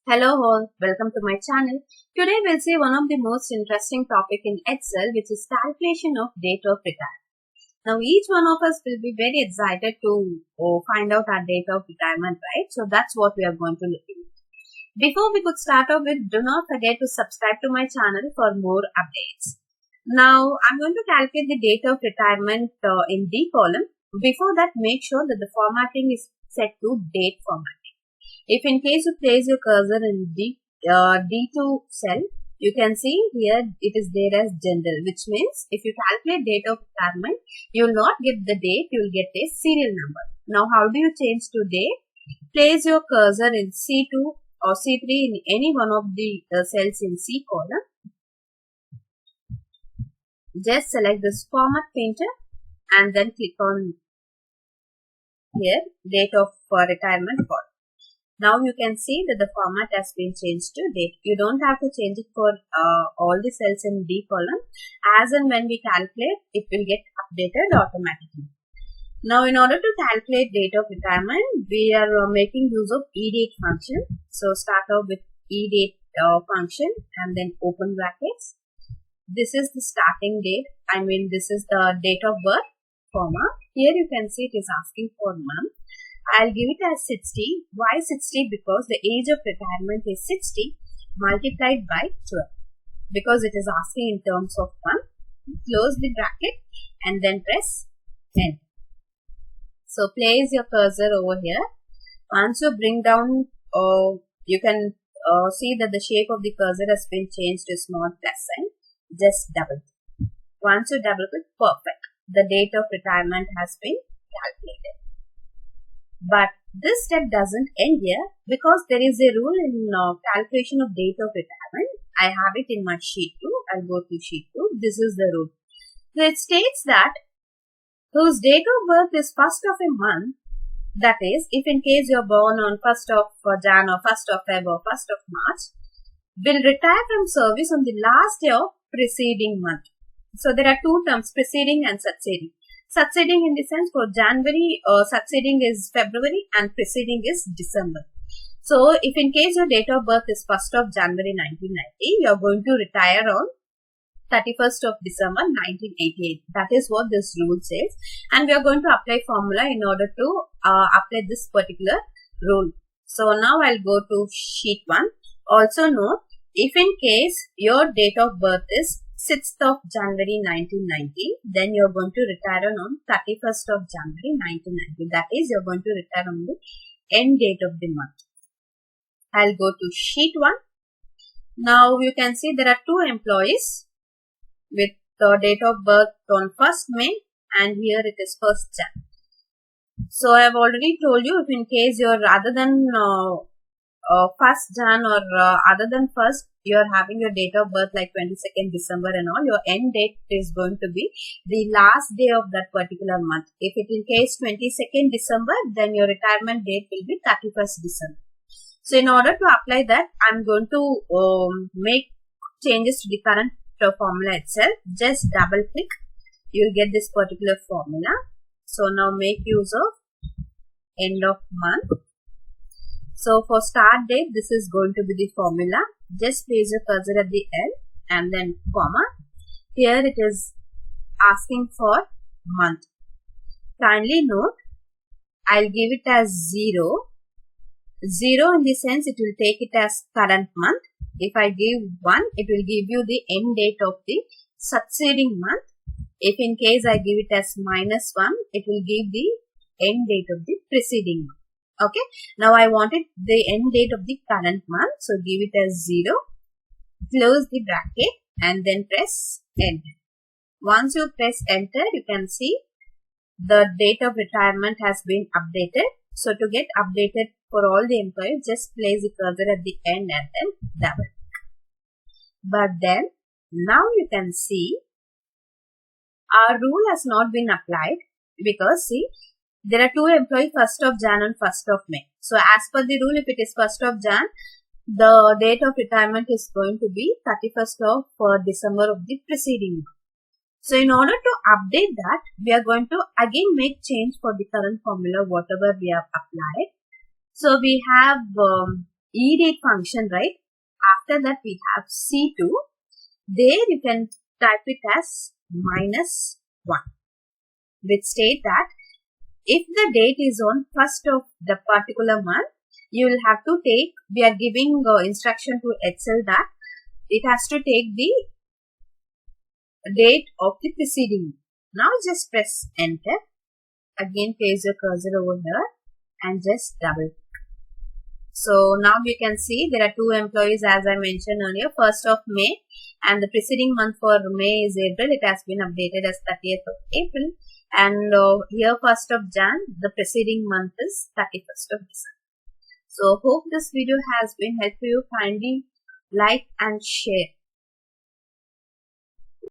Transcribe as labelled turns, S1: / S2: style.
S1: Hello all, welcome to my channel. Today we'll see one of the most interesting topic in Excel, which is calculation of date of retirement. Now each one of us will be very excited to find out our date of retirement, right? So that's what we are going to look at. Before we could start off with, do not forget to subscribe to my channel for more updates. Now I'm going to calculate the date of retirement in D column. Before that, make sure that the formatting is set to date format. If in case you place your cursor in D2 cell, you can see here it is there as general, which means if you calculate date of retirement, you will not get the date, you will get a serial number. Now, how do you change to date? Place your cursor in C2 or C3 in any one of the cells in C column. Just select this format painter and then click on here date of retirement column. Now you can see that the format has been changed to date. You don't have to change it for all the cells in D column. As and when we calculate, it will get updated automatically. Now in order to calculate date of retirement, we are making use of EDATE function. So start off with EDATE function and then open brackets. This is the starting date. This is the date of birth, comma. Here you can see it is asking for month. I'll give it as 60. Why 60? Because the age of retirement is 60 multiplied by 12. Because it is asking in terms of month. Close the bracket and then press enter. So place your cursor over here. Once you bring down, you can see that the shape of the cursor has been changed to small plus sign. Just double click. Once you double click, perfect. The date of retirement has been calculated. But this step doesn't end here because there is a rule in calculation of date of retirement. I have it in my sheet 2. I'll go to sheet 2. This is the rule. So it states that whose date of birth is first of a month, that is, if in case you're born on 1st of Jan or 1st of Feb or 1st of March, will retire from service on the last day of preceding month. So there are two terms, preceding and succeeding. Succeeding in the sense for January, succeeding is February and preceding is December. So, if in case your date of birth is 1st of January 1990, you are going to retire on 31st of December 1988. That is what this rule says. And we are going to apply formula in order to apply this particular rule. So, now I'll go to sheet 1. Also note, if in case your date of birth is 6th of January 1990, then you are going to retire on 31st of January 1990. That is, you are going to retire on the end date of the month. I'll go to sheet 1. Now, you can see there are two employees with the date of birth on 1st May and here it is 1st Jan. So, I have already told you if in case you are rather than 1st Jan or other than 1st, you are having your date of birth like 22nd December and all, your end date is going to be the last day of that particular month. If it in case 22nd December, then your retirement date will be 31st December. So, in order to apply that, I am going to make changes to the current formula itself. Just double click, you will get this particular formula. So, now make use of end of month. So, for start date, this is going to be the formula. Just place your cursor at the end and then comma. Here it is asking for month. Kindly note, I'll give it as 0. 0 in the sense it will take it as current month. If I give 1, it will give you the end date of the succeeding month. If in case I give it as -1, it will give the end date of the preceding month. Okay, now I wanted the end date of the current month, so give it as 0, close the bracket and then press enter. Once you press enter, you can see the date of retirement has been updated. So to get updated for all the employees, just place the cursor at the end and then double click. But then, now you can see our rule has not been applied because see, there are two employees 1st of Jan and 1st of May. So, as per the rule, if it is 1st of Jan, the date of retirement is going to be 31st of December of the preceding month. So, in order to update that, we are going to again make change for the current formula, whatever we have applied. So, we have EDATE function, right? After that we have C2. There you can type it as -1, which state that if the date is on 1st of the particular month, you will have to take, we are giving instruction to Excel that it has to take the date of the preceding. Now just press enter. Again place your cursor over here and just double click. So now you can see there are 2 employees as I mentioned earlier, 1st of May, and the preceding month for May is April. It has been updated as 30th of April, and here 1st of Jan, the preceding month is 31st of December. So hope this video has been helpful. Kindly like and share.